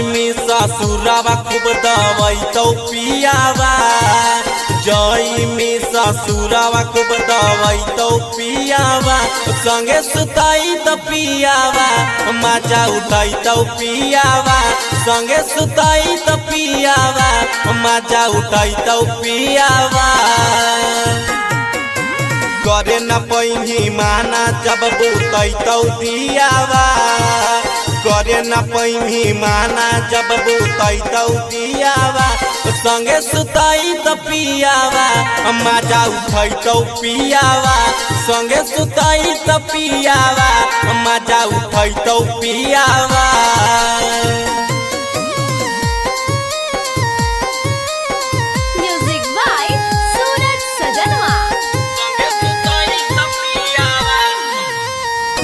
में ससुरावा खूब दवैतौ पियावा, जई में ससुरावा खूब दवैतौ पियावा, संगे सुतई त पियावा मजा उठैतौ पियावा, संगे सुतई त पियावा मजा उठैतौ पियावा। करे न पैनी माना जब बुतैतौ दियावा, करे न पैनी माना जब बुतैतौ दियावा, संगे सुतई त पियावा मजा उठैतौ पियावा, संगे सुतई त पियावा मजा उठैतौ पियावा।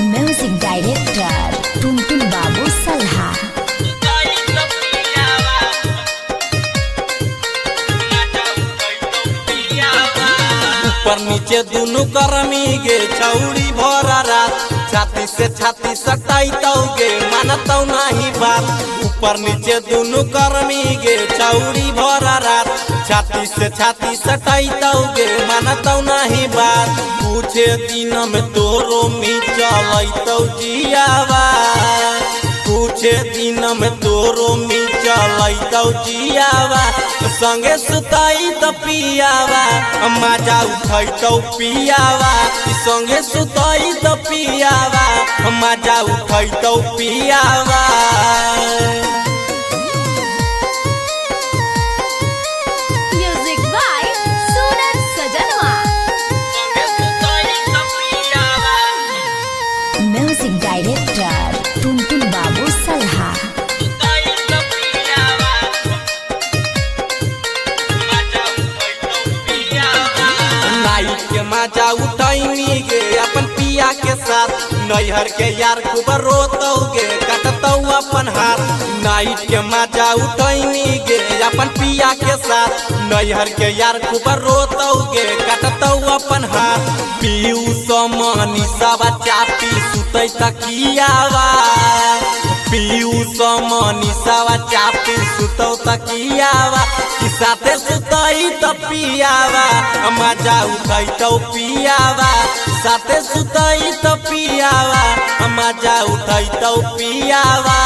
म्यूजिक डायरेक्टर टुनटुन बाबू सल्हा। ऊपर नीचे दुनु करमी गे छौड़ी भरा रात, छाती से छाती सटाइतौ गे मानतौ नहीं बात। ऊपर नीचे दुनु करमी गे छौड़ी भरा रात, छाती से छाती सटाइतौ गे मानतौ नहीं बात। कुछ दिन में तोरो मी चलैतौ जियावा, कुछ दिन में तोरो मी चलैतौ जियावा, संगे सुतई त पियावा मजा उठैतौ पियावा, संगे सुतई त पियावा मजा उठैतौ पियावा। म्यूजिक डायरेक्टर टुनटुन बाबू सल्हा। नाइट के मजा उठैनी गे अपन पिया के साथ, नैहर के यार खूब रोतौ गे कटतौ अपन हाथ। नाइट के मजा उठैनी गे अपन पिया के साथ, नैहर के यार खूब रोतौ गे कटतौ अपन हाथ। पीऊ समनी सब चापी सुतै तकियावा, पीऊ समनी सब चापी सुतौ तकियावा, कि साथे सुतई त पियावा मजा उठैतौ पियावा, साथे सुतई त पियावा मजा उठैतौ पियावा।